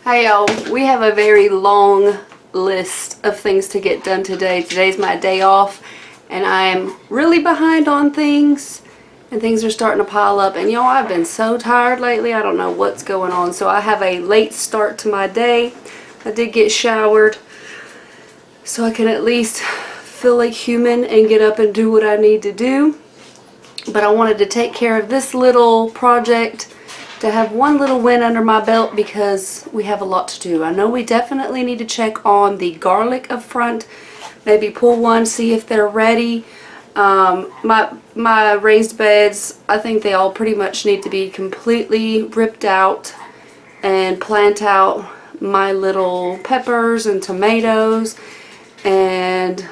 Hey y'all, we have a very long list of things to get done today. Today's my day off and I'm really behind on things and things are starting to pile up. And y'all, I've been so tired lately, I don't know what's going on. So I have a late start to my day. I did get showered so I can at least feel like human and get up and do what I need to do. But I wanted to take care of this little project to have one little win under my belt because we have a lot to do. I know we definitely need to check on the garlic up front, maybe pull one, see if they're ready. My raised beds, I think they all pretty much need to be completely ripped out and plant out my little peppers and tomatoes, and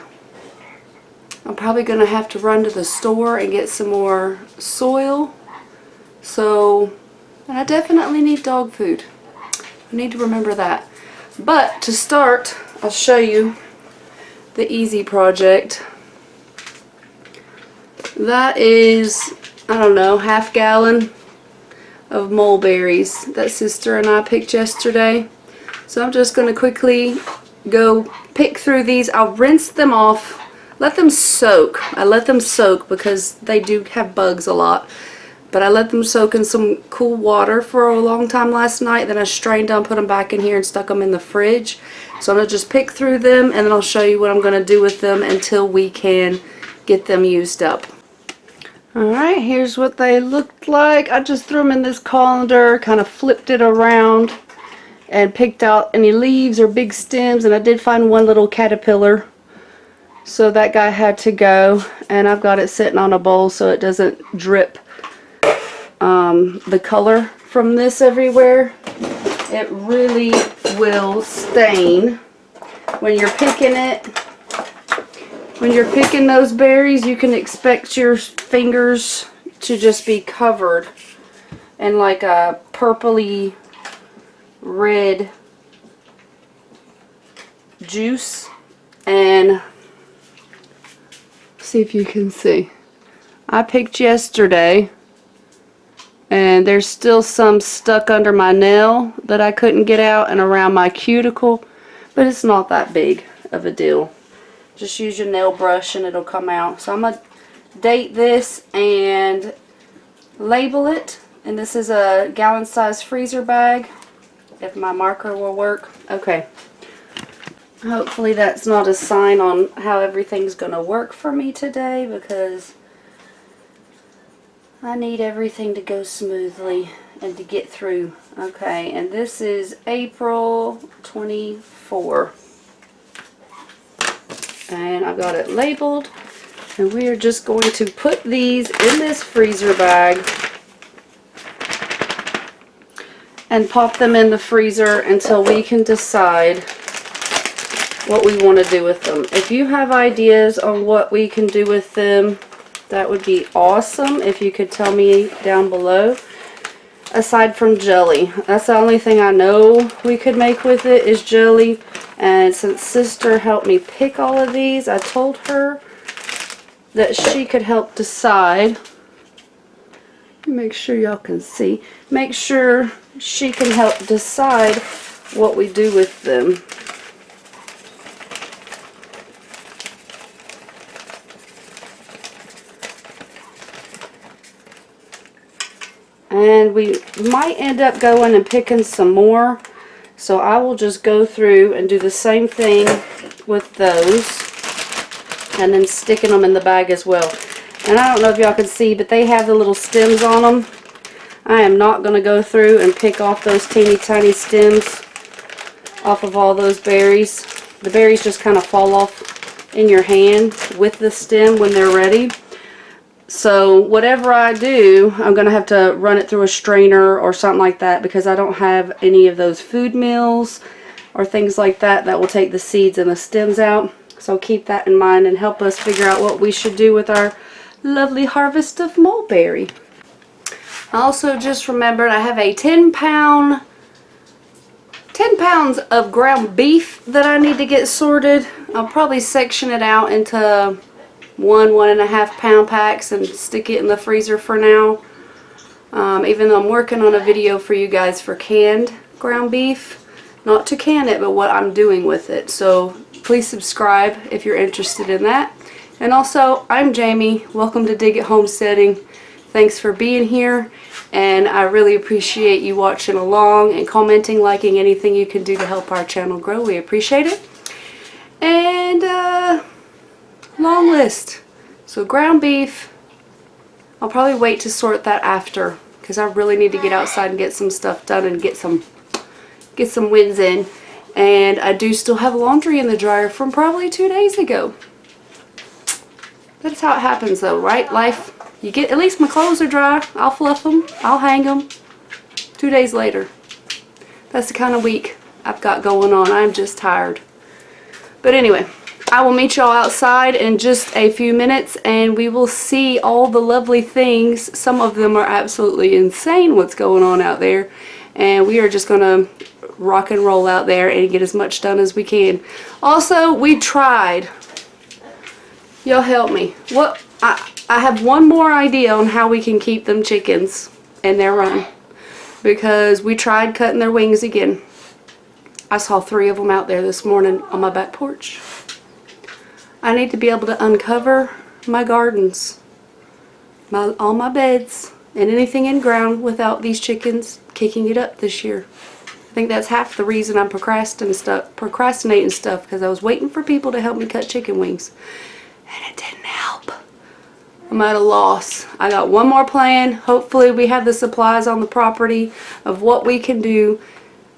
I'm probably gonna have to run to the store and get some more soil. And I definitely need dog food. I need to remember that. But to start, I'll show you the easy project. That is, I don't know, half gallon of mulberries that sister and I picked yesterday. So I'm just going to quickly go pick through these. I'll rinse them off, let them soak. I let them soak because they do have bugs a lot. But I let them soak in some cool water for a long time last night. Then I strained them, put them back in here, and stuck them in the fridge. So I'm going to just pick through them, and then I'll show you what I'm going to do with them until we can get them used up. Alright, here's what they looked like. I just threw them in this colander, kind of flipped it around, and picked out any leaves or big stems. And I did find one little caterpillar, so that guy had to go. And I've got it sitting on a bowl so it doesn't drip the color from this everywhere. It really will stain when you're picking it. When you're picking those berries, you can expect your fingers to just be covered in like a purpley red juice. And see if you can see. I picked yesterday, and there's still some stuck under my nail that I couldn't get out and around my cuticle, but it's not that big of a deal. Just use your nail brush and it'll come out. So I'm going to date this and label it. And this is a gallon size freezer bag, if my marker will work. Okay. Hopefully that's not a sign on how everything's going to work for me today, because I need everything to go smoothly and to get through. Okay, and this is April 24. And I've got it labeled. And we are just going to put these in this freezer bag and pop them in the freezer until we can decide what we want to do with them. If you have ideas on what we can do with them, that would be awesome if you could tell me down below. Aside from jelly, that's the only thing I know we could make with it is jelly. And since sister helped me pick all of these, I told her that she could help decide. Make sure y'all can see. Make sure she can help decide what we do with them. And we might end up going and picking some more. So I will just go through and do the same thing with those. And then sticking them in the bag as well. And I don't know if y'all can see, but they have the little stems on them. I am not going to go through and pick off those teeny tiny stems off of all those berries. The berries just kind of fall off in your hand with the stem when they're ready. So whatever I do, I'm going to have to run it through a strainer or something like that, because I don't have any of those food mills or things like that that will take the seeds and the stems out. So keep that in mind and help us figure out what we should do with our lovely harvest of mulberry. I also just remembered I have a 10 pounds of ground beef that I need to get sorted. I'll probably section it out into 1.5 pound packs and stick it in the freezer for now. Even though I'm working on a video for you guys for canned ground beef. Not to can it, but what I'm doing with it. So please subscribe if you're interested in that. And also, I'm Jamie. Welcome to Dig It Homesteading. Thanks for being here, and I really appreciate you watching along and commenting, liking, anything you can do to help our channel grow. We appreciate it. And long list. So ground beef, I'll probably wait to sort that after, because I really need to get outside and get some stuff done and get some wins in. And I do still have laundry in the dryer from probably 2 days ago. That's how it happens though, right? Life, you get, at least my clothes are dry. I'll fluff them, I'll hang them. 2 days later. That's the kind of week I've got going on. I'm just tired. But anyway, I will meet y'all outside in just a few minutes, and we will see all the lovely things. Some of them are absolutely insane what's going on out there, and we are just gonna rock and roll out there and get as much done as we can. Also, we tried. Y'all help me. What I have one more idea on how we can keep them chickens in their run, because we tried cutting their wings again. I saw 3 of them out there this morning on my back porch. I need to be able to uncover my gardens, all my beds, and anything in ground without these chickens kicking it up this year. I think that's half the reason I'm procrastinating stuff, because I was waiting for people to help me cut chicken wings, and it didn't help. I'm at a loss. I got one more plan. Hopefully we have the supplies on the property of what we can do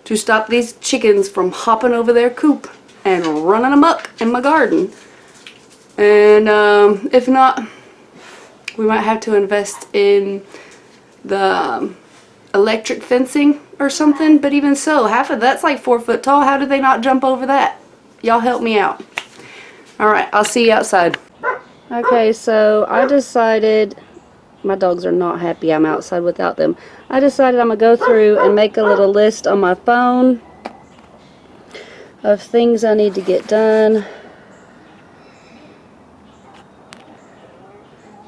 to stop these chickens from hopping over their coop and running amok in my garden. And if not, we might have to invest in the electric fencing or something. But even so, half of that's like 4 foot tall. How did they not jump over that? Y'all help me out. Alright, I'll see you outside. Okay, so I decided, my dogs are not happy I'm outside without them. I decided I'm going to go through and make a little list on my phone of things I need to get done.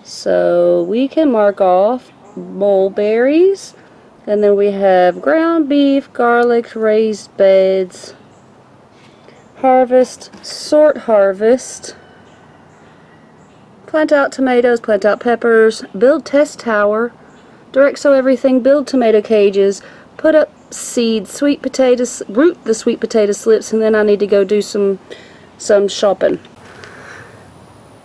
So we can mark off mulberries, and then we have ground beef, garlic, raised beds, harvest, sort harvest, plant out tomatoes, plant out peppers, build test tower, direct sow everything, build tomato cages, put up seeds, sweet potatoes, root the sweet potato slips, and then I need to go do some shopping.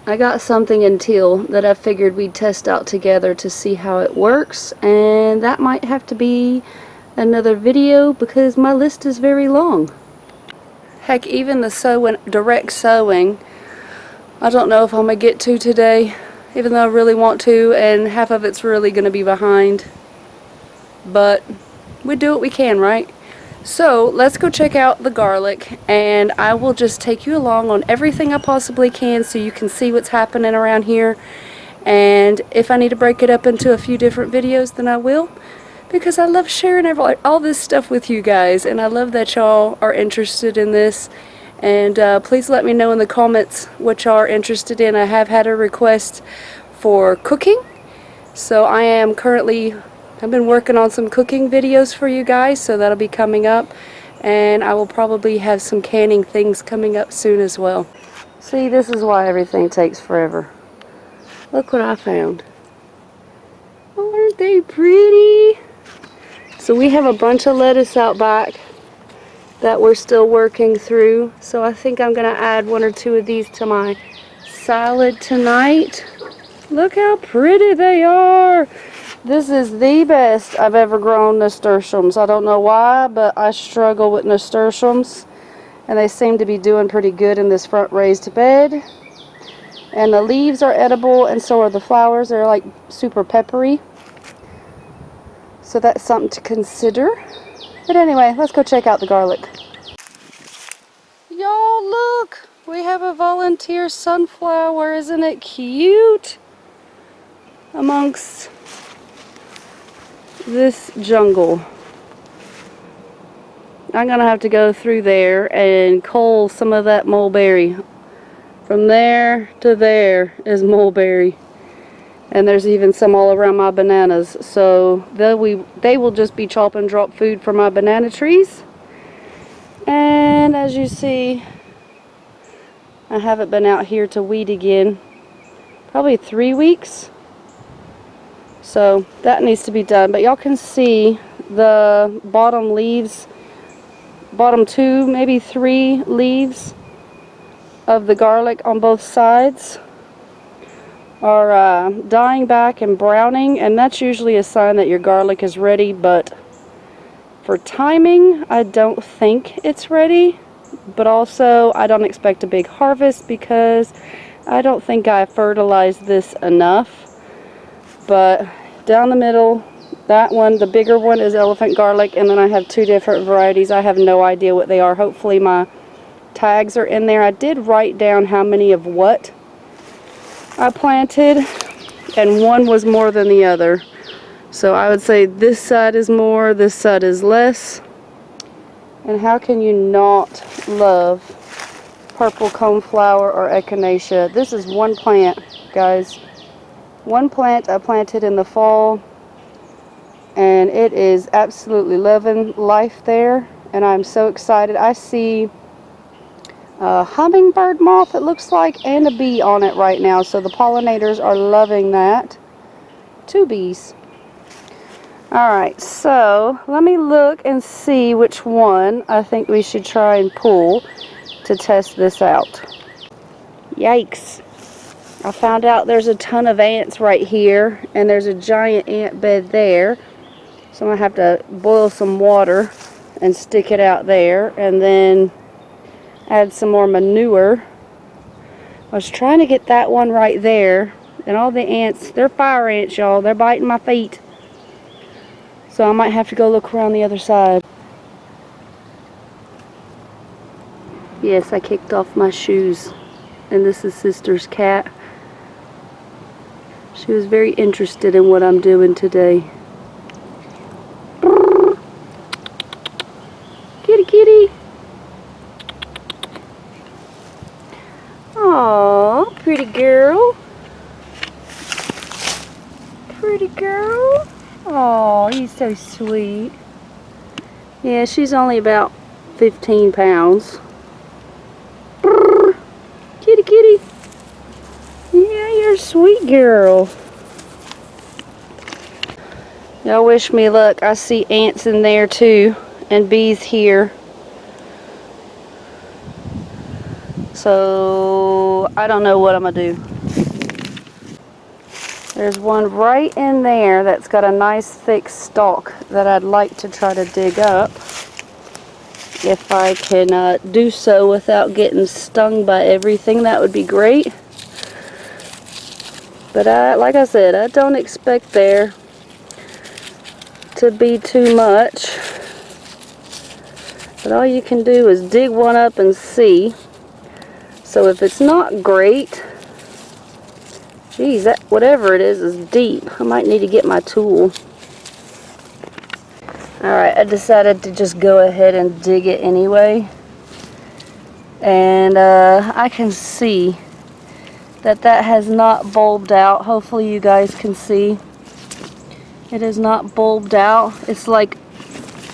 I got something in teal that I figured we'd test out together to see how it works, and that might have to be another video because my list is very long. Heck, even the direct sewing, I don't know if I'm going to get to today, even though I really want to, and half of it's really going to be behind. But we do what we can, right? So let's go check out the garlic, and I will just take you along on everything I possibly can so you can see what's happening around here. And if I need to break it up into a few different videos, then I will, because I love sharing all this stuff with you guys, and I love that y'all are interested in this. And please let me know in the comments what y'all are interested in. I have had a request for cooking, so I've been working on some cooking videos for you guys, so that'll be coming up, and I will probably have some canning things coming up soon as well. See, this is why everything takes forever. Look what I found. Oh, aren't they pretty? So we have a bunch of lettuce out back that we're still working through, so I think I'm going to add 1 or 2 of these to my salad tonight. Look how pretty they are. This is the best I've ever grown nasturtiums. I don't know why, but I struggle with nasturtiums, and they seem to be doing pretty good in this front raised bed. And the leaves are edible, and so are the flowers. They're like super peppery, so that's something to consider. But anyway, let's go check out the garlic. Y'all, look! We have a volunteer sunflower. Isn't it cute? Amongst this jungle. I'm gonna have to go through there and cull some of that mulberry. From there to there is mulberry, and there's even some all around my bananas, so they will just be chop and drop food for my banana trees. And as you see, I haven't been out here to weed again probably 3 weeks. So that needs to be done. But y'all can see the bottom leaves, bottom 2, maybe 3 leaves of the garlic on both sides are dying back and browning, and that's usually a sign that your garlic is ready. But for timing, I don't think it's ready, but also I don't expect a big harvest because I don't think I fertilized this enough. But down the middle, that one, the bigger one, is elephant garlic, and then I have 2 different varieties. I have no idea what they are. Hopefully my tags are in there. I did write down how many of what I planted, and one was more than the other. So I would say this side is more, this side is less. And how can you not love purple coneflower or echinacea? This is one plant, guys. One plant I planted in the fall, and it is absolutely loving life there, and I'm so excited. I see a hummingbird moth, it looks like, and a bee on it right now, so the pollinators are loving that. 2 bees. Alright, so let me look and see which one I think we should try and pull to test this out. Yikes. I found out there's a ton of ants right here, and there's a giant ant bed there. So I'm going to have to boil some water and stick it out there, and then add some more manure. I was trying to get that one right there, and all the ants, they're fire ants, y'all. They're biting my feet. So I might have to go look around the other side. Yes, I kicked off my shoes, and this is Sister's cat. She was very interested in what I'm doing today. Kitty, kitty. Aww, pretty girl. Pretty girl. Aww, he's so sweet. Yeah, she's only about 15 pounds. Brrr. Kitty, kitty. Yeah, you're a sweet girl. Y'all wish me luck. I see ants in there too, and bees here. So I don't know what I'm gonna do. There's one right in there that's got a nice thick stalk that I'd like to try to dig up, if I can do so without getting stung by everything. That would be great. But like I said, I don't expect there to be too much. But all you can do is dig one up and see. So if it's not great, geez, that whatever it is deep. I might need to get my tool. Alright, I decided to just go ahead and dig it anyway. And I can see that has not bulbed out. Hopefully you guys can see. It is not bulbed out. It's like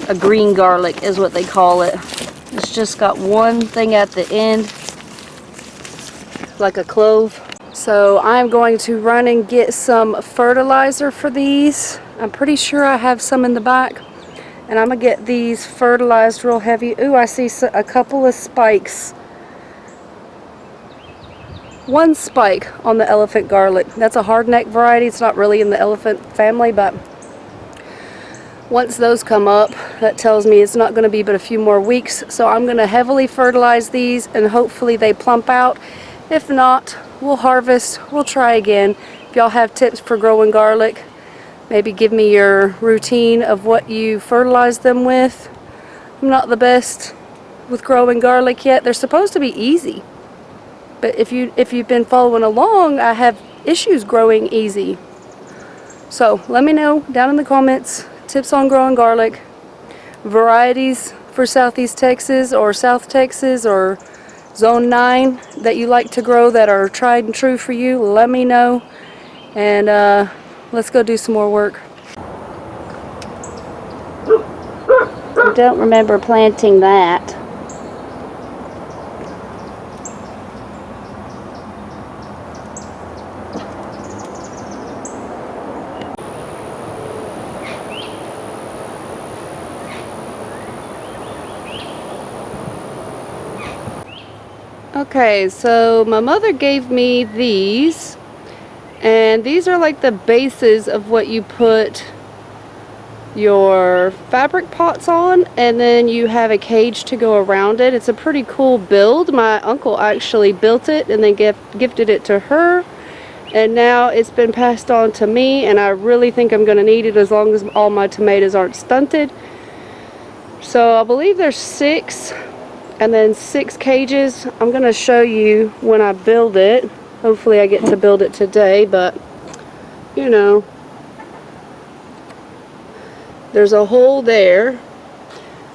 a green garlic is what they call it. It's just got one thing at the end, like a clove. So I'm going to run and get some fertilizer for these. I'm pretty sure I have some in the back. And I'm going to get these fertilized real heavy. Ooh, I see a couple of spikes. One spike on the elephant garlic. That's a hardneck variety. It's not really in the elephant family, but once those come up, that tells me it's not going to be but a few more weeks. So I'm going to heavily fertilize these, and hopefully they plump out. If not, we'll harvest. We'll try again. If y'all have tips for growing garlic, maybe give me your routine of what you fertilize them with. I'm not the best with growing garlic yet. They're supposed to be easy. But if you've been following along, I have issues growing easy. So let me know down in the comments tips on growing garlic, varieties for Southeast Texas or South Texas or Zone 9 that you like to grow that are tried and true for you. Let me know, and let's go do some more work. I don't remember planting that. Okay, so my mother gave me these, and these are like the bases of what you put your fabric pots on, and then you have a cage to go around it. It's a pretty cool build. My uncle actually built it and then gifted it to her, and now it's been passed on to me, and I really think I'm going to need it as long as all my tomatoes aren't stunted. So I believe there's 6, and then 6 cages. I'm going to show you when I build it. Hopefully I get to build it today, but you know, there's a hole there,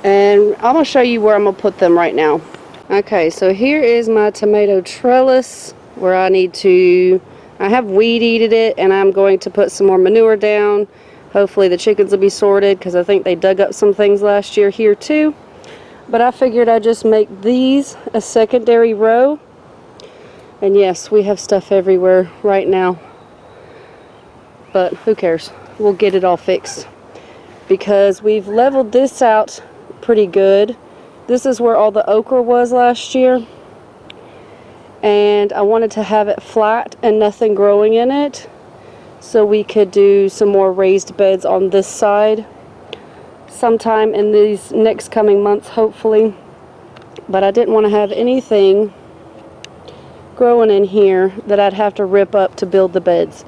and I'm going to show you where I'm going to put them right now. Okay, so here is my tomato trellis where I have weed eated it, and I'm going to put some more manure down. Hopefully the chickens will be sorted, because I think they dug up some things last year here too. But I figured I'd just make these a secondary row. And yes, we have stuff everywhere right now. But who cares? We'll get it all fixed. Because we've leveled this out pretty good. This is where all the okra was last year. And I wanted to have it flat and nothing growing in it, so we could do some more raised beds on this side sometime in these next coming months, hopefully. But I didn't want to have anything growing in here that I'd have to rip up to build the beds.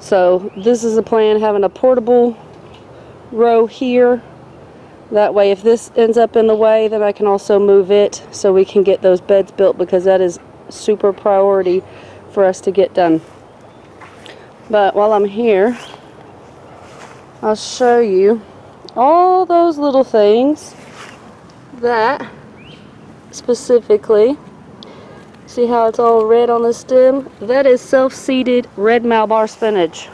So this is the plan, having a portable row here. That way if this ends up in the way, then I can also move it so we can get those beds built, because that is super priority for us to get done. But while I'm here, I'll show you all those little things that specifically, see how it's all red on the stem? That is self-seeded red Malabar spinach.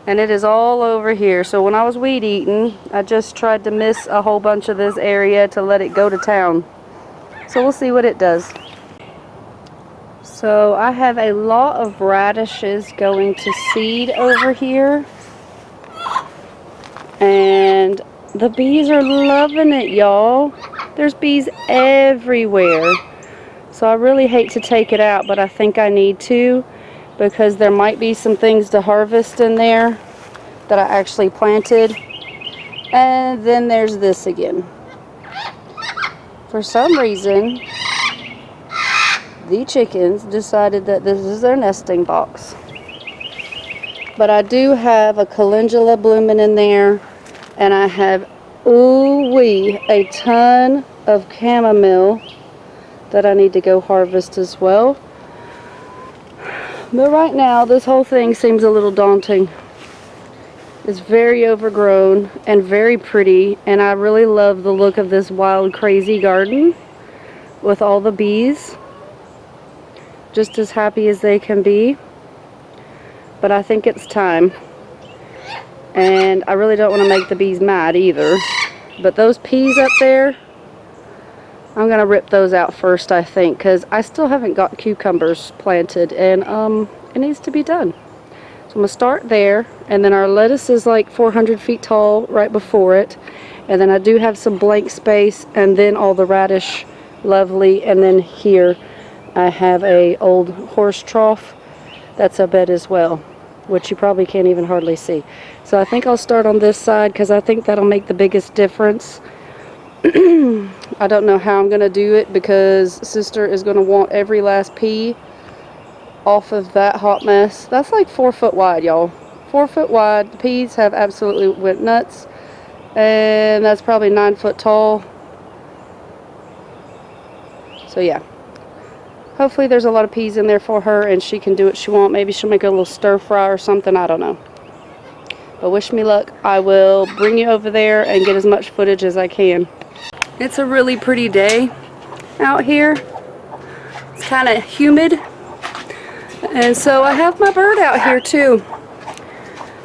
And it is all over here. So when I was weed eating, I just tried to miss a whole bunch of this area to let it go to town. So we'll see what it does. So I have a lot of radishes going to seed over here. And the bees are loving it, y'all. There's bees everywhere. So I really hate to take it out, but I think I need to, because there might be some things to harvest in there that I actually planted. And then there's this again. For some reason, the chickens decided that this is their nesting box. But I do have a calendula blooming in there, and I have, ooh-wee, a ton of chamomile that I need to go harvest as well. But right now, this whole thing seems a little daunting. It's very overgrown and very pretty, and I really love the look of this wild, crazy garden with all the bees. Just as happy as they can be. But I think it's time. And I really don't want to make the bees mad either. But those peas up there, I'm going to rip those out first, I think, because I still haven't got cucumbers planted, and it needs to be done. So I'm going to start there, and then our lettuce is like 400 feet tall right before it. And then I do have some blank space, and then all the radish, lovely, and then here I have a old horse trough. That's a bed as well, which you probably can't even hardly see. So I think I'll start on this side, because I think that'll make the biggest difference. I don't know how I'm going to do it, because sister is going to want every last pea off of that hot mess. That's like 4 foot wide, y'all. 4 foot wide. The peas have absolutely went nuts. And that's probably 9 foot tall. So yeah. Hopefully there's a lot of peas in there for her, and she can do what she wants. Maybe she'll make a little stir fry or something. I don't know. But wish me luck. I will bring you over there and get as much footage as I can. It's a really pretty day out here. It's kind of humid. And so I have my bird out here too.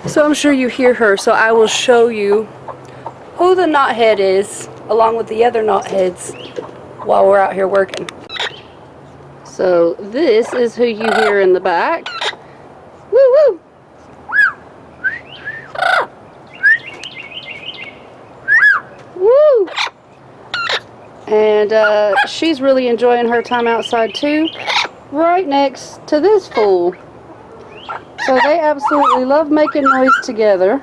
So I'm sure you hear her. So I will show you who the knothead is, along with the other knotheads, while we're out here working. So this is who you hear in the back. Woo woo! Woo! And she's really enjoying her time outside too, right next to this fool. So they absolutely love making noise together.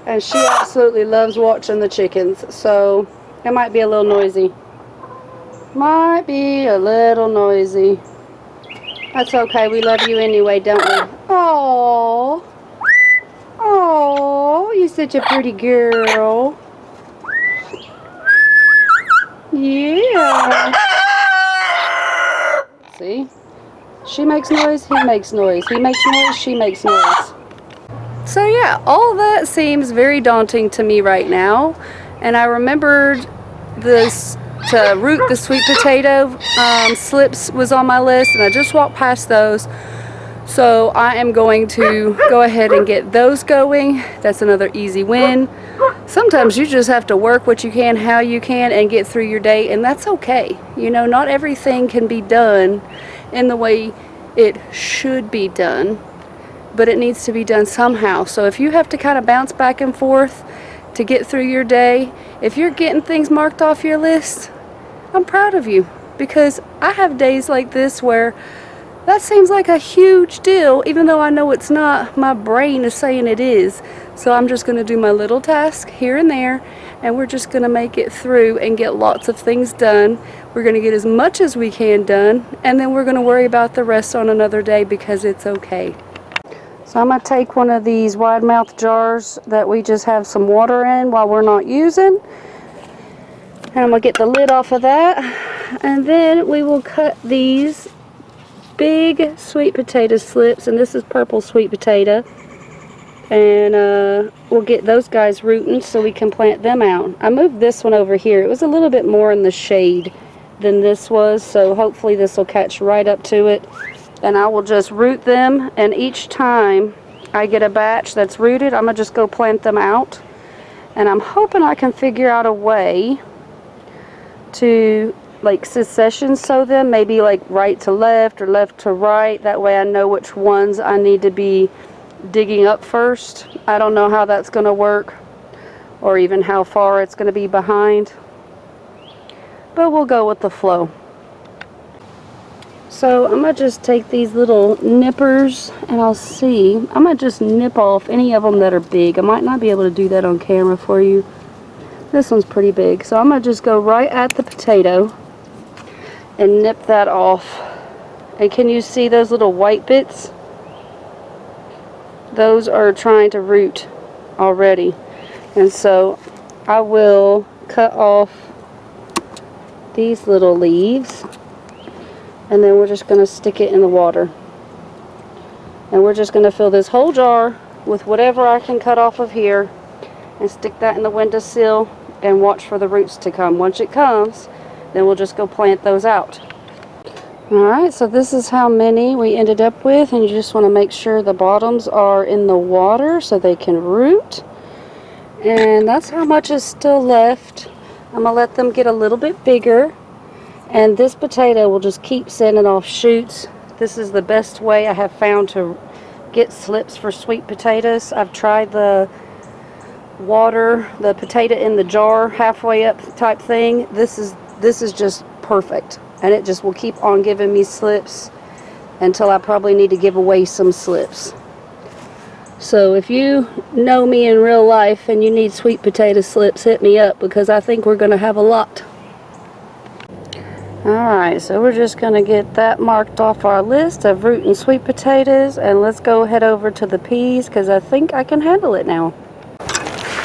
And she absolutely loves watching the chickens. So it might be a little noisy. Might be a little noisy. That's okay. We love you anyway, don't we? Aww. Aww. You're such a pretty girl. Yeah. See? She makes noise, he makes noise. He makes noise, she makes noise. So yeah, all that seems very daunting to me right now. And I remembered this to root the sweet potato slips was on my list, and I just walked past those. So I am going to go ahead and get those going. That's another easy win. Sometimes you just have to work what you can, how you can, and get through your day, and that's okay. You know, not everything can be done in the way it should be done, but it needs to be done somehow. So if you have to kind of bounce back and forth to get through your day, if you're getting things marked off your list, I'm proud of you, because I have days like this where that seems like a huge deal, even though I know it's not. My brain is saying it is. So I'm just going to do my little task here and there, and we're just going to make it through and get lots of things done. We're going to get as much as we can done, and then we're going to worry about the rest on another day, because it's okay. So I'm going to take one of these wide mouth jars that we just have some water in while we're not using, and I'm going to get the lid off of that, and then we will cut these big sweet potato slips, and this is purple sweet potato, and we'll get those guys rooting so we can plant them out. I moved this one over here. It was a little bit more in the shade than this was, so hopefully this will catch right up to it, and I will just root them, and each time I get a batch that's rooted, I'm gonna just go plant them out. And I'm hoping I can figure out a way to like succession sow them, maybe like right to left or left to right. That way I know which ones I need to be digging up first. I don't know how that's going to work, or even how far it's going to be behind, but we'll go with the flow. So I'm going to just take these little nippers, and I'll see. I'm going to just nip off any of them that are big. I might not be able to do that on camera for you. This one's pretty big, so I'm going to just go right at the potato and nip that off. And can you see those little white bits? Those are trying to root already. And so I will cut off these little leaves, and then we're just going to stick it in the water. And we're just going to fill this whole jar with whatever I can cut off of here, and stick that in the windowsill and watch for the roots to come. Once it comes, then we'll just go plant those out. Alright, so this is how many we ended up with, and you just want to make sure the bottoms are in the water so they can root. And that's how much is still left. I'm going to let them get a little bit bigger, and this potato will just keep sending off shoots. This is the best way I have found to get slips for sweet potatoes. I've tried the water the potato in the jar halfway up type thing. This is just perfect, and it just will keep on giving me slips until I probably need to give away some slips. So if you know me in real life and you need sweet potato slips, hit me up, because I think we're going to have a lot. Alright, so we're just going to get that marked off our list of rooting sweet potatoes, and let's go head over to the peas, because I think I can handle it now.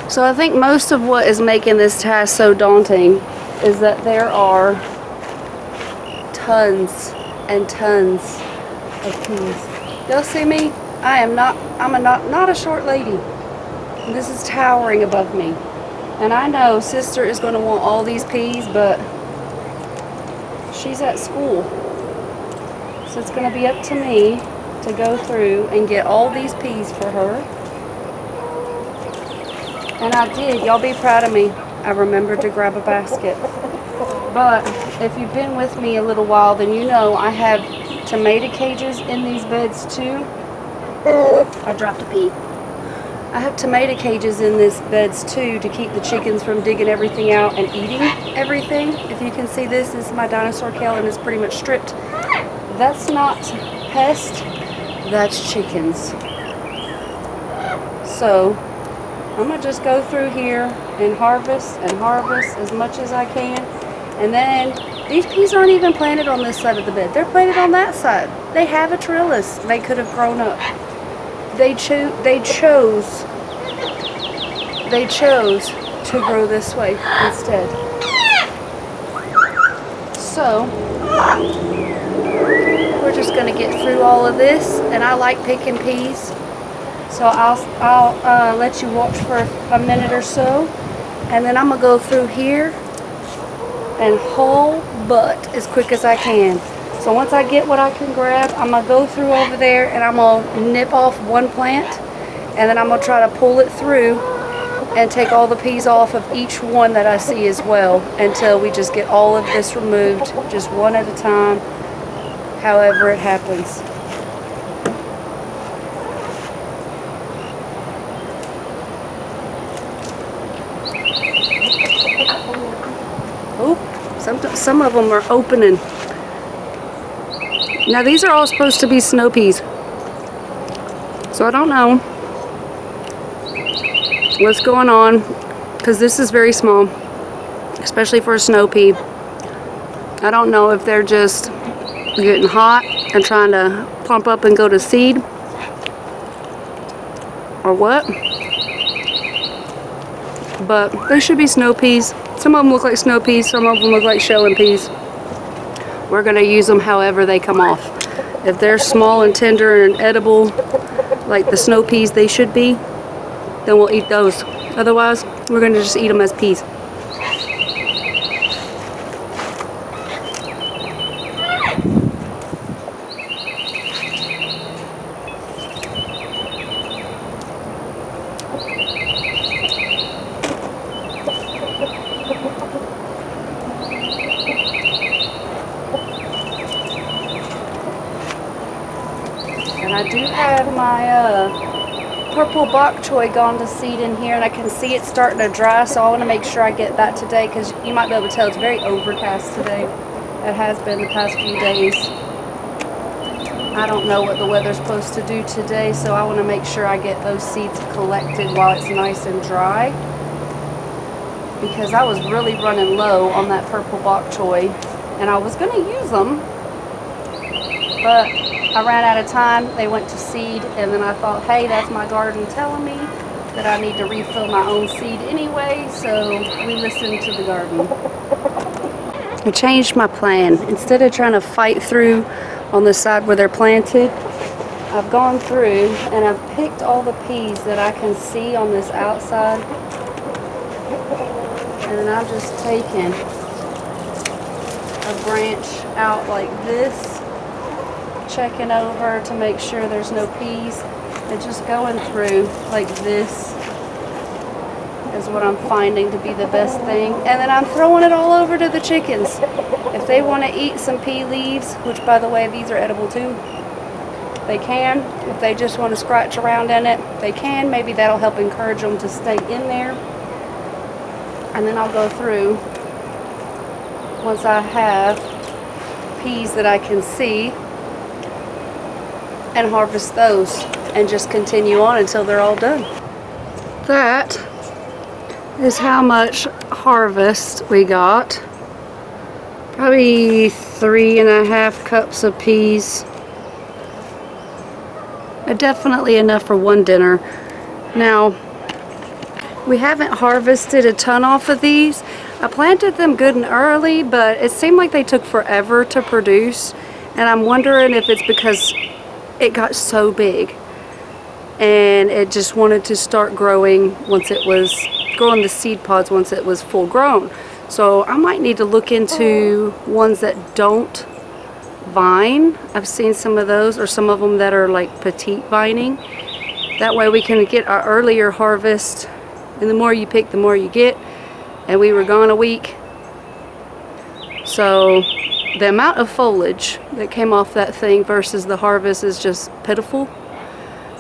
So I think most of what is making this task so daunting is that there are tons and tons of peas. Y'all see me? I'm not a short lady. This is towering above me. And I know sister is going to want all these peas, but she's at school. So it's going to be up to me to go through and get all these peas for her. And I did. Y'all be proud of me. I remembered to grab a basket. But if you've been with me a little while, then you know I have tomato cages in these beds too. I dropped a pea. I have tomato cages in this beds too to keep the chickens from digging everything out and eating everything. If you can see, this is my dinosaur kale and it's pretty much stripped. That's not pest, that's chickens. So I'm gonna just go through here and harvest as much as I can. And then these peas aren't even planted on this side of the bed. They're planted on that side. They have a trellis. They could have grown up. They chose to grow this way instead. So we're just gonna get through all of this, and I like picking peas, so I'll let you watch for a minute or so, and then I'm gonna go through here and whole butt as quick as I can. So once I get what I can grab, I'm gonna go through over there and I'm gonna nip off one plant, and then I'm gonna try to pull it through and take all the peas off of each one that I see as well, until we just get all of this removed, just one at a time, however it happens. Oh, some of them are opening. Now these are all supposed to be snow peas, so I don't know what's going on, because this is very small, especially for a snow pea. I don't know if they're just getting hot and trying to plump up and go to seed, or what, but they should be snow peas. Some of them look like snow peas, some of them look like shelling peas. We're going to use them however they come off. If they're small and tender and edible, like the snow peas they should be, then we'll eat those. Otherwise, we're going to just eat them as peas. And I do have my purple bok choy gone to seed in here, and I can see it starting to dry, so I want to make sure I get that today, because you might be able to tell it's very overcast today. It has been the past few days. I don't know what the weather's supposed to do today, so I want to make sure I get those seeds collected while it's nice and dry, because I was really running low on that purple bok choy, and I was going to use them, but I ran out of time. They went to seed, and then I thought, hey, that's my garden telling me that I need to refill my own seed anyway, so we listened to the garden. I changed my plan. Instead of trying to fight through on the side where they're planted, I've gone through and I've picked all the peas that I can see on this outside, and then I'm just taking a branch out like this, checking over to make sure there's no peas, and just going through like this is what I'm finding to be the best thing. And then I'm throwing it all over to the chickens. If they want to eat some pea leaves, which by the way, these are edible too, they can. If they just want to scratch around in it, they can. Maybe that'll help encourage them to stay in there. And then I'll go through, once I have peas that I can see, and harvest those and just continue on until they're all done. That is how much harvest we got. Probably 3.5 cups of peas. Definitely enough for one dinner. Now, we haven't harvested a ton off of these. I planted them good and early, but it seemed like they took forever to produce, and I'm wondering if it's because it got so big and it just wanted to start growing once it was growing the seed pods once it was full grown. So I might need to look into ones that don't vine. I've seen some of those, or some of them that are like petite vining. That way we can get our earlier harvest, and the more you pick, the more you get. And we were gone a week, so the amount of foliage that came off that thing versus the harvest is just pitiful.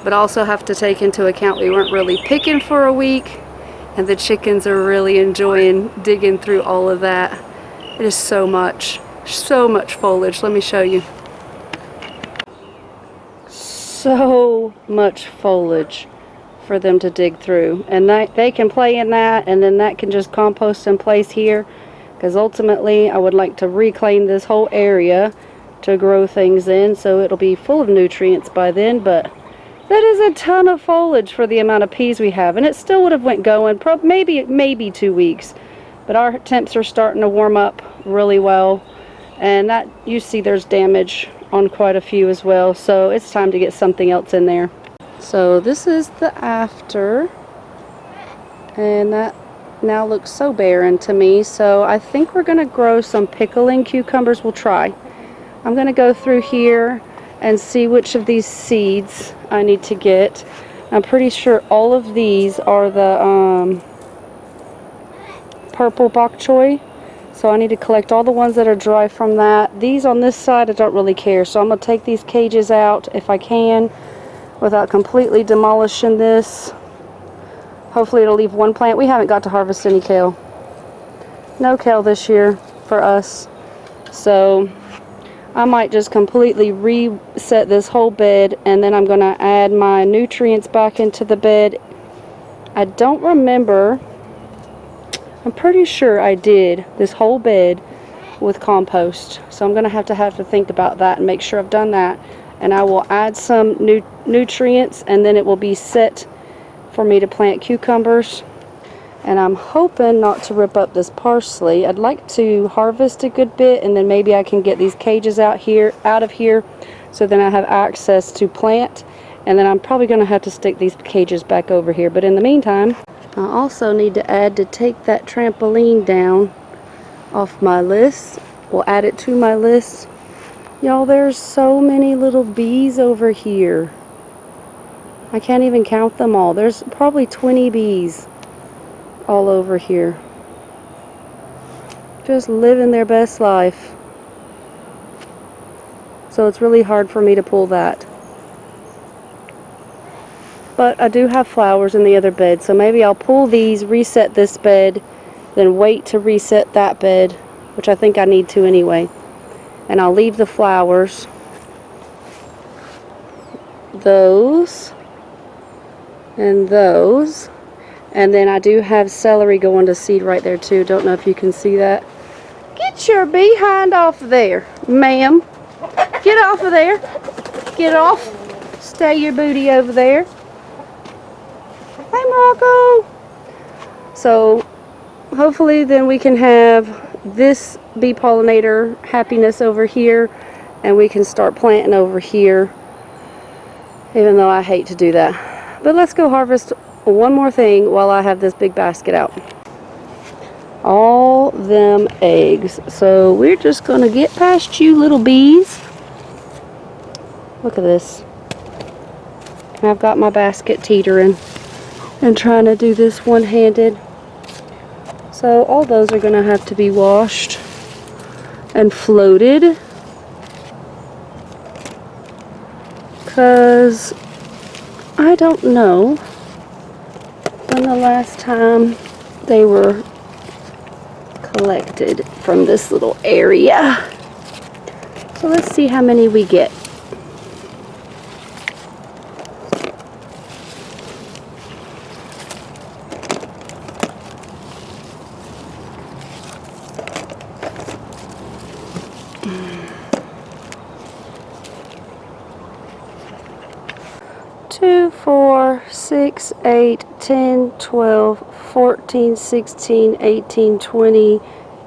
but also have to take into account we weren't really picking for a week, and the chickens are really enjoying digging through all of that. It is so much foliage. Let me show you. So much foliage for them to dig through, and they can play in that, and then that can just compost in place here, because ultimately I would like to reclaim this whole area to grow things in, so it'll be full of nutrients by then. But that is a ton of foliage for the amount of peas we have, and it still would have went going maybe 2 weeks, but our temps are starting to warm up really well, and that you see there's damage on quite a few as well, so it's time to get something else in there. So this is the after, and that now looks so barren to me, so I think we're gonna grow some pickling cucumbers. We'll try. I'm gonna go through here and see which of these seeds I need to get. I'm pretty sure all of these are the purple bok choy, so I need to collect all the ones that are dry from that. These on this side I don't really care, so I'm gonna take these cages out if I can without completely demolishing this. Hopefully it'll leave one plant. We haven't got to harvest any kale. No kale this year for us, so I might just completely reset this whole bed, and then I'm going to add my nutrients back into the bed. I don't remember. I'm pretty sure I did this whole bed with compost, so I'm going to have to think about that and make sure I've done that. And I will add some nutrients, and then it will be set for me to plant cucumbers. And I'm hoping not to rip up this parsley. I'd like to harvest a good bit, and then maybe I can get these cages out of here, so then I have access to plant. And then I'm probably going to have to stick these cages back over here. But in the meantime, I also need to add to take that trampoline down off my list. We'll add it to my list. Y'all, there's so many little bees over here. I can't even count them all. There's probably 20 bees all over here, just living their best life. So it's really hard for me to pull that. But I do have flowers in the other bed, so maybe I'll pull these, reset this bed, then wait to reset that bed, which I think I need to anyway. And I'll leave the flowers, those, and those. And then I do have celery going to seed right there too. Don't know if you can see that. Get your behind off of there, ma'am. Get off of there. Get off. Stay your booty over there. Hey, Morocco. So hopefully then we can have this bee pollinator happiness over here, and we can start planting over here, even though I hate to do that. But let's go harvest one more thing while I have this big basket out. All them eggs. So we're just gonna get past you, little bees. Look at this. I've got my basket teetering and trying to do this one-handed. So all those are gonna have to be washed and floated, because I don't know when the last time they were collected from this little area. So let's see how many we get. Two, 4, 6, 8, 10, 12, 14, 16, 18, 20,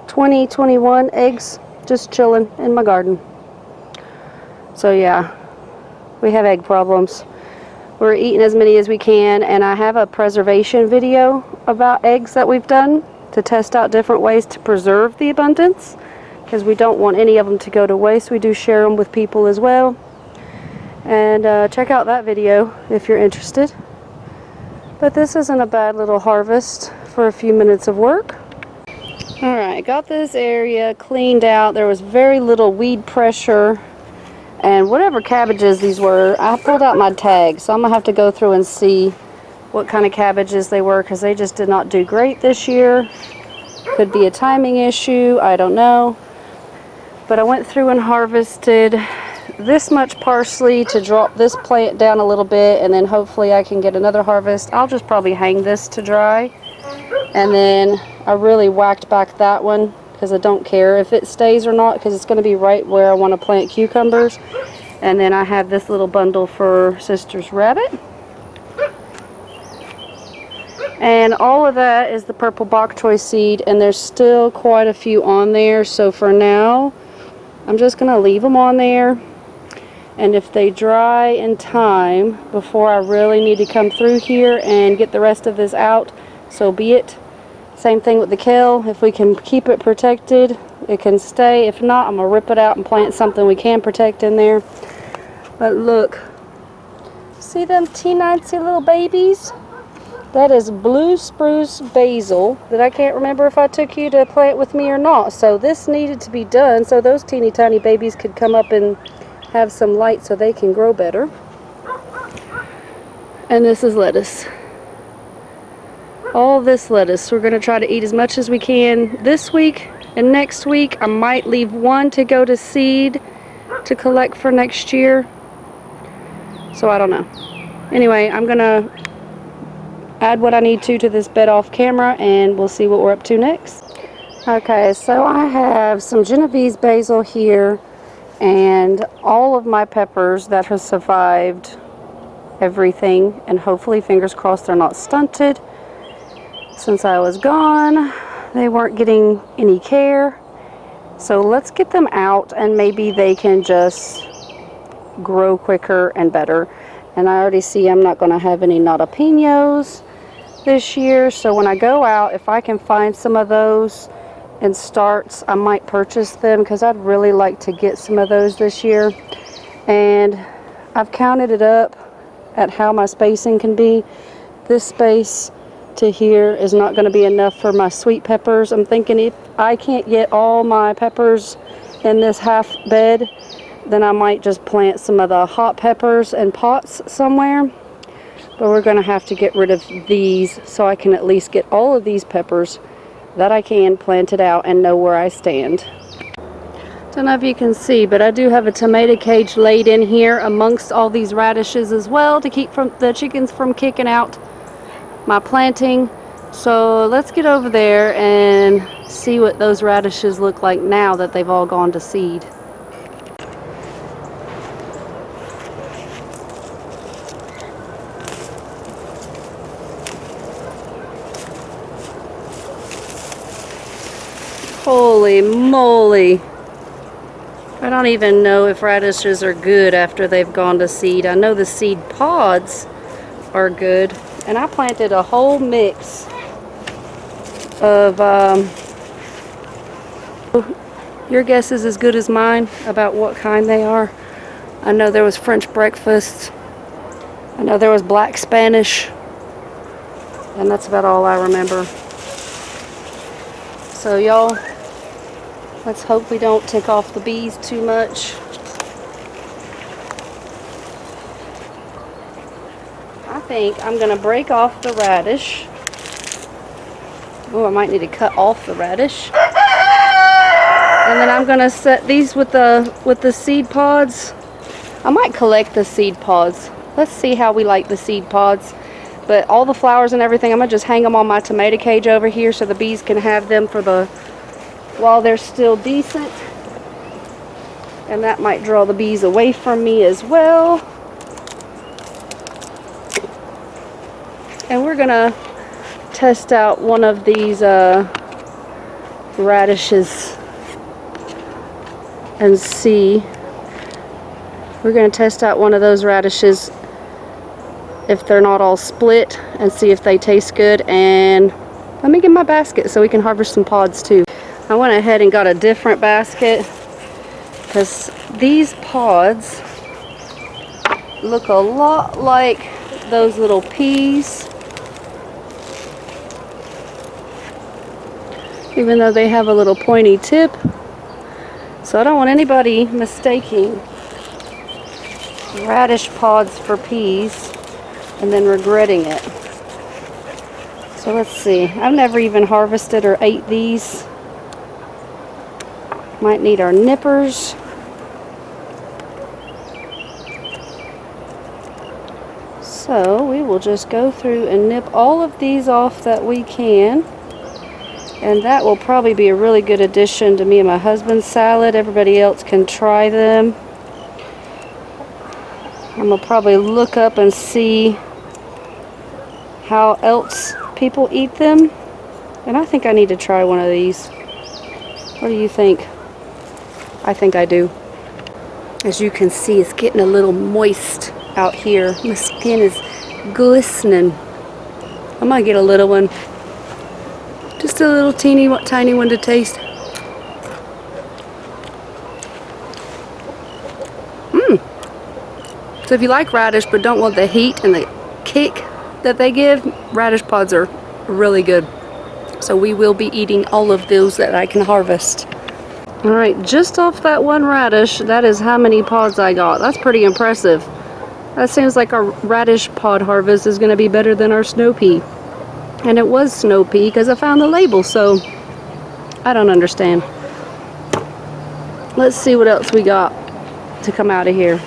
21 eggs just chilling in my garden. So yeah, we have egg problems. We're eating as many as we can, and I have a preservation video about eggs that we've done to test out different ways to preserve the abundance, because we don't want any of them to go to waste. We do share them with people as well. And check out that video if you're interested. But this isn't a bad little harvest for a few minutes of work. Alright, got this area cleaned out. There was very little weed pressure, And whatever cabbages these were, I pulled out my tag, so I'm going to have to go through and see what kind of cabbages they were, because they just did not do great this year. Could be a timing issue, I don't know. But I went through and harvested this much parsley to drop this plant down a little bit, and then hopefully I can get another harvest. I'll just probably hang this to dry. And then I really whacked back that one, because I don't care if it stays or not, because it's going to be right where I want to plant cucumbers. And then I have this little bundle for Sister's rabbit. And all of that is the purple bok choy seed, and there's still quite a few on there. So for now, I'm just going to leave them on there. And if they dry in time before I really need to come through here and get the rest of this out, so be it. Same thing with the kale. If we can keep it protected, it can stay. If not, I'm going to rip it out and plant something we can protect in there. But look, see them teensy little babies? That is blue spruce basil that I can't remember if I took you to plant with me or not. So this needed to be done so those teeny tiny babies could come up and have some light so they can grow better. And this is lettuce. All this lettuce. We're going to try to eat as much as we can this week and next week. I might leave one to go to seed to collect for next year. So I don't know. Anyway, I'm going to add what I need to this bed off camera, and we'll see what we're up to next. Okay, so I have some Genovese basil here and all of my peppers that have survived everything, and hopefully, fingers crossed, they're not stunted. Since I was gone, they weren't getting any care. So let's get them out, and maybe they can just grow quicker and better. And I already see I'm not going to have any jalapenos this year. So when I go out, if I can find some of those in starts, I might purchase them, because I'd really like to get some of those this year. And I've counted it up at how my spacing can be. This space to here is not going to be enough for my sweet peppers. I'm thinking if I can't get all my peppers in this half bed, then I might just plant some of the hot peppers in pots somewhere. But we're going to have to get rid of these so I can at least get all of these peppers that I can planted out and know where I stand. Don't know if you can see, but I do have a tomato cage laid in here amongst all these radishes as well, to keep the chickens from kicking out my planting. So let's get over there and see what those radishes look like now that they've all gone to seed. Holy moly. I don't even know if radishes are good after they've gone to seed. I know the seed pods are good. And I planted a whole mix of, your guess is as good as mine about what kind they are. I know there was French breakfast. I know there was black Spanish. And that's about all I remember. So y'all, let's hope we don't tick off the bees too much. I think I'm going to break off the radish. Oh, I might need to cut off the radish. And then I'm going to set these with the seed pods. I might collect the seed pods. Let's see how we like the seed pods. But all the flowers and everything, I'm going to just hang them on my tomato cage over here so the bees can have them for while they're still decent. And that might draw the bees away from me as well. And we're gonna test out one of these radishes and see. We're gonna test out one of those radishes if they're not all split, and see if they taste good. And let me get my basket so we can harvest some pods too. I went ahead and got a different basket because these pods look a lot like those little peas, even though they have a little pointy tip. So I don't want anybody mistaking radish pods for peas and then regretting it. So let's see. I've never even harvested or ate these. Might need our nippers. So we will just go through and nip all of these off that we can. And that will probably be a really good addition to me and my husband's salad. Everybody else can try them. I'm going to probably look up and see how else people eat them. And I think I need to try one of these. What do you think? I think I do. As you can see, it's getting a little moist out here. My skin is glistening. I'm going to get a little one. Just a little tiny one to taste. So if you like radish but don't want the heat and the kick that they give, radish pods are really good. So we will be eating all of those that I can harvest. Alright, just off that one radish, that is how many pods I got. That's pretty impressive. That seems like our radish pod harvest is going to be better than our snow pea. And it was snow pea because I found the label, so I don't understand. Let's see what else we got to come out of here.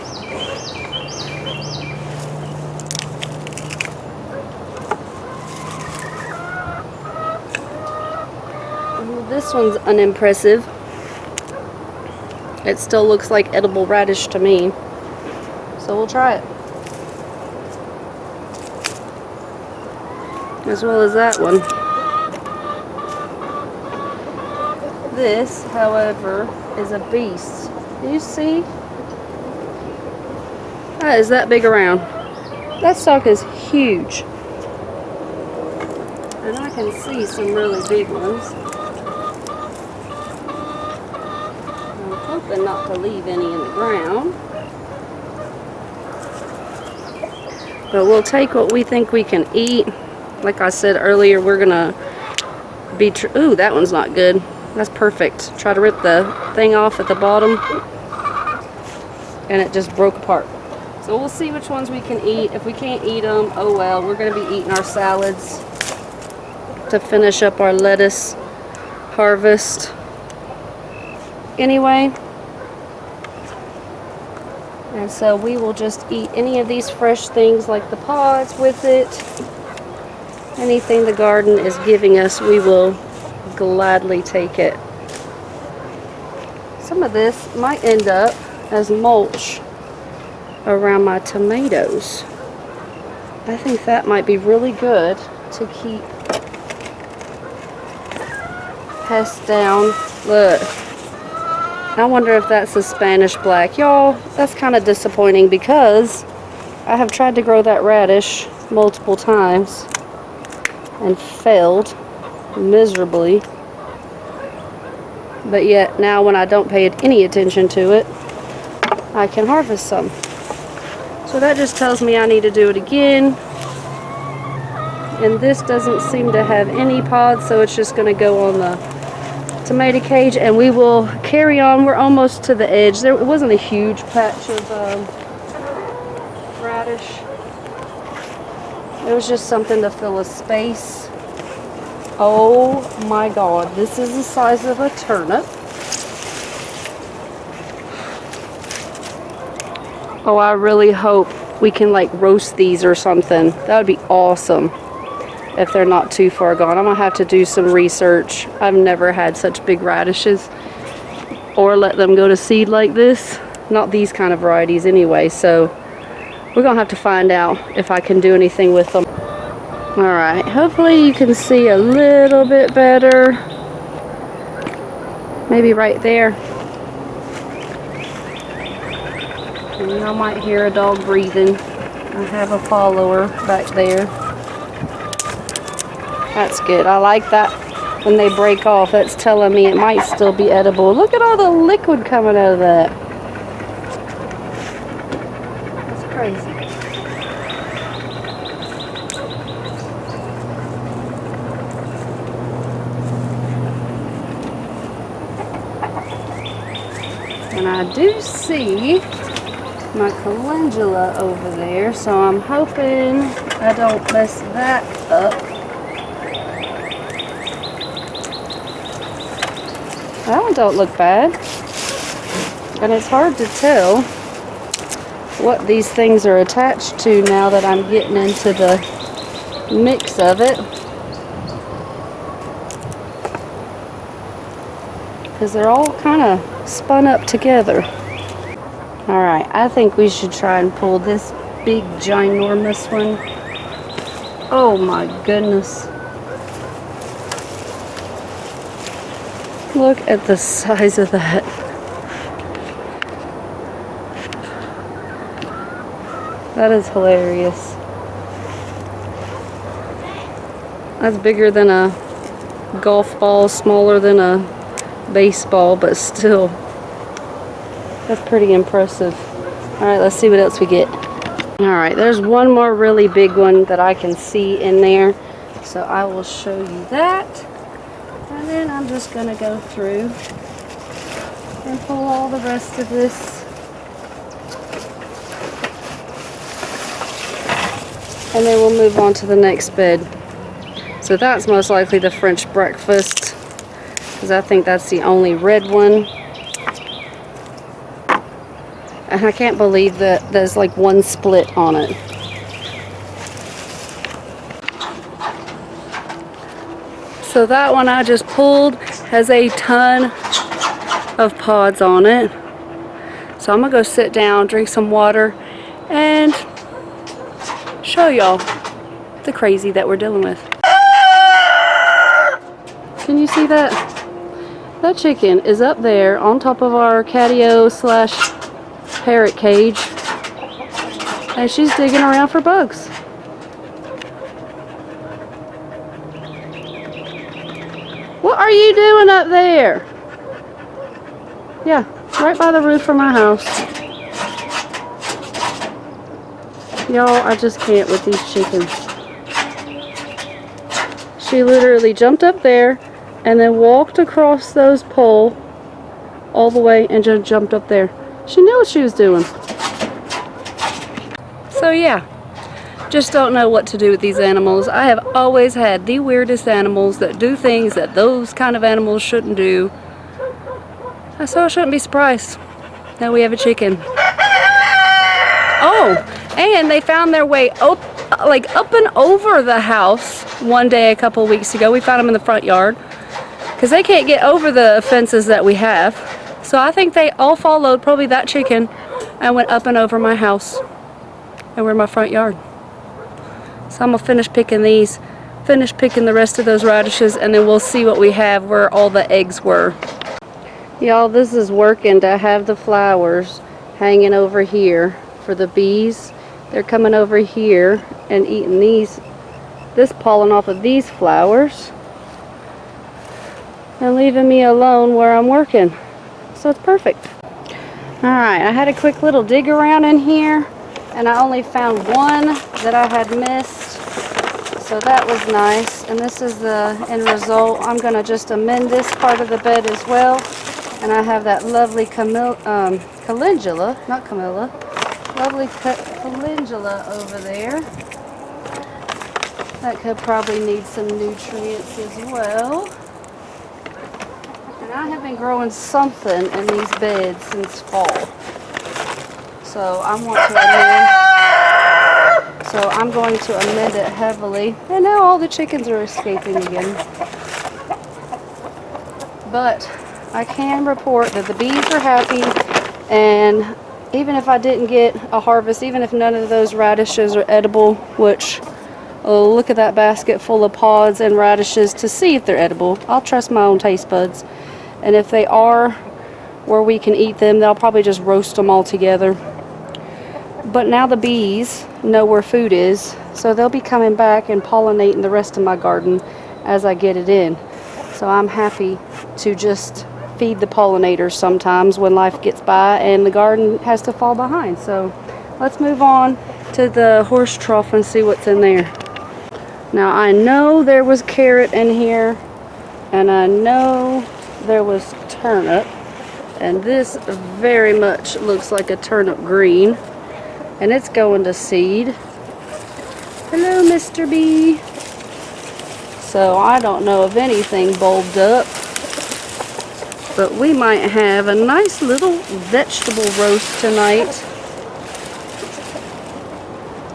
This one's unimpressive. It still looks like edible radish to me. So we'll try it. As well as that one. This, however, is a beast. Do you see? That is that big around. That stalk is huge. And I can see some really big ones. I'm hoping not to leave any in the ground. But we'll take what we think we can eat. Like I said earlier, we're gonna be ooh, that one's not good. That's perfect. Try to rip the thing off at the bottom and it just broke apart. So we'll see which ones we can eat. If we can't eat them, oh well. We're gonna be eating our salads to finish up our lettuce harvest. Anyway, and so we will just eat any of these fresh things like the pods with it. Anything the garden is giving us, we will gladly take it. Some of this might end up as mulch around my tomatoes. I think that might be really good to keep pests down. Look. I wonder if that's a Spanish black. Y'all, that's kind of disappointing because I have tried to grow that radish multiple times and failed miserably. But yet now when I don't pay any attention to it, I can harvest some. So that just tells me I need to do it again. And this doesn't seem to have any pods, so it's just going to go on the tomato cage and we will carry on. We're almost to the edge. There wasn't a huge patch of radish. It was just something to fill a space. Oh my God, this is the size of a turnip. Oh, I really hope we can like roast these or something. That would be awesome if they're not too far gone. I'm gonna have to do some research. I've never had such big radishes or let them go to seed like this. Not these kind of varieties anyway, so we're gonna have to find out if I can do anything with them. Alright, hopefully you can see a little bit better. Maybe right there. And y'all might hear a dog breathing. I have a follower back there. That's good. I like that when they break off. That's telling me it might still be edible. Look at all the liquid coming out of that. That's crazy. And I do see my calendula over there, so I'm hoping I don't mess that up. That one don't look bad. And it's hard to tell what these things are attached to now that I'm getting into the mix of it. Because they're all kind of spun up together. Alright, I think we should try and pull this big ginormous one. Oh my goodness. Look at the size of that. That is hilarious. That's bigger than a golf ball, smaller than a baseball, but still, that's pretty impressive. Alright, let's see what else we get. Alright, there's one more really big one that I can see in there, so I will show you that. And then I'm just going to go through and pull all the rest of this. And then we'll move on to the next bed. So that's most likely the French breakfast, because I think that's the only red one. And I can't believe that there's like one split on it. So that one I just pulled has a ton of pods on it. So I'm gonna go sit down, drink some water, and show y'all the crazy that we're dealing with. Can you see that? That chicken is up there on top of our catio / parrot cage, and she's digging around for bugs. What are you doing up there? Yeah, right by the roof of my house. Y'all, I just can't with these chickens. She literally jumped up there and then walked across those poles all the way and just jumped up there. She knew what she was doing. So yeah, just don't know what to do with these animals. I have always had the weirdest animals that do things that those kind of animals shouldn't do. So I shouldn't be surprised that we have a chicken. Oh, and they found their way up and over the house one day a couple of weeks ago. We found them in the front yard because they can't get over the fences that we have. So I think they all followed probably that chicken and went up and over my house, and we're in my front yard. So I'm gonna finish picking these, finish picking the rest of those radishes, and then we'll see what we have where all the eggs were. Y'all, this is working to have the flowers hanging over here for the bees. They're coming over here and eating this pollen off of these flowers and leaving me alone where I'm working. So it's perfect. Alright, I had a quick little dig around in here, and I only found one that I had missed, so that was nice. And this is the end result. I'm going to just amend this part of the bed as well, and I have that lovely calendula, not Camilla, lovely calendula over there that could probably need some nutrients as well. And I have been growing something in these beds since fall. So I'm going to amend it heavily. And now all the chickens are escaping again. But I can report that the bees are happy, and even if I didn't get a harvest, even if none of those radishes are edible, which, oh, look at that basket full of pods and radishes to see if they're edible. I'll trust my own taste buds. And if they are where we can eat them, they'll probably just roast them all together. But now the bees know where food is, so they'll be coming back and pollinating the rest of my garden as I get it in. So I'm happy to just feed the pollinators sometimes when life gets by and the garden has to fall behind. So let's move on to the horse trough and see what's in there. Now I know there was carrot in here, and I know there was turnip. And this very much looks like a turnip green. And it's going to seed. Hello, Mr. B. So I don't know if anything bulbed up, but we might have a nice little vegetable roast tonight.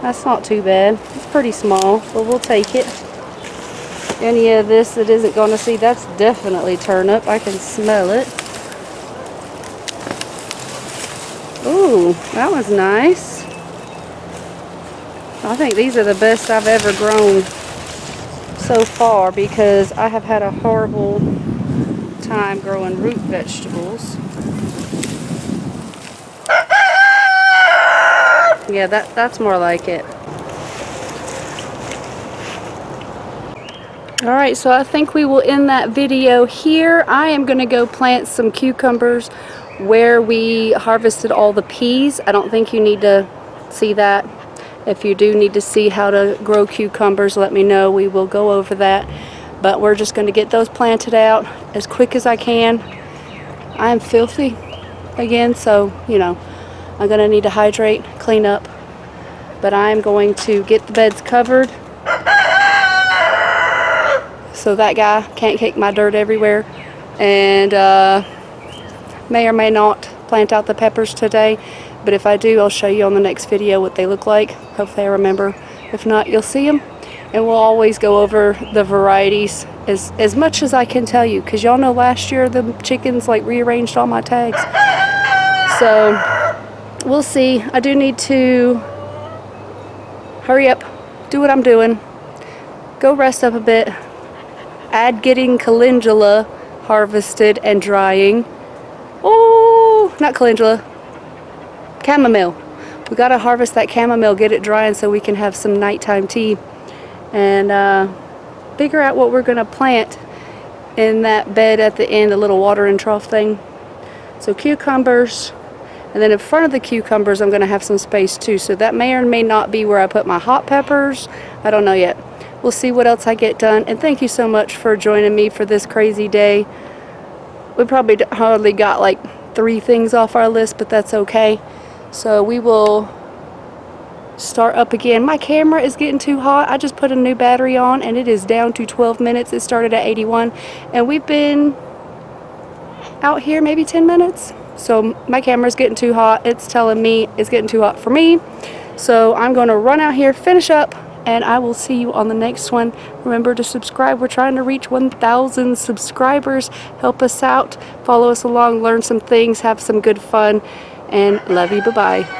That's not too bad. It's pretty small, but we'll take it. Any of this that isn't going to see, that's definitely turnip. I can smell it. Ooh, that was nice. I think these are the best I've ever grown so far because I have had a horrible time growing root vegetables. Yeah, that's more like it. Alright, so I think we will end that video here. I am going to go plant some cucumbers where we harvested all the peas. I don't think you need to see that. If you do need to see how to grow cucumbers, let me know. We will go over that. But we're just going to get those planted out as quick as I can. I am filthy again, so, you know, I'm going to need to hydrate, clean up. But I'm going to get the beds covered so that guy can't kick my dirt everywhere. And may or may not plant out the peppers today. But if I do, I'll show you on the next video what they look like. Hopefully I remember. If not, you'll see them. And we'll always go over the varieties as much as I can tell you. Because y'all know last year the chickens like rearranged all my tags. So we'll see. I do need to hurry up, do what I'm doing, go rest up a bit, add getting calendula harvested and drying. Oh, not calendula, chamomile. We gotta harvest that chamomile, get it drying so we can have some nighttime tea, and figure out what we're gonna plant in that bed at the end, a little watering trough thing. So cucumbers, and then in front of the cucumbers I'm gonna have some space too, so that may or may not be where I put my hot peppers. I don't know yet. We'll see what else I get done, and thank you so much for joining me for this crazy day. We probably hardly got like 3 things off our list, but that's okay. So we will start up again. My camera is getting too hot. I just put a new battery on and it is down to 12 minutes. It started at 81 and we've been out here maybe 10 minutes. So my camera's getting too hot. It's telling me it's getting too hot for me. So I'm going to run out here, finish up, and I will see you on the next one. Remember to subscribe. We're trying to reach 1,000 subscribers. Help us out. Follow us along. Learn some things. Have some good fun. And love you. Bye-bye.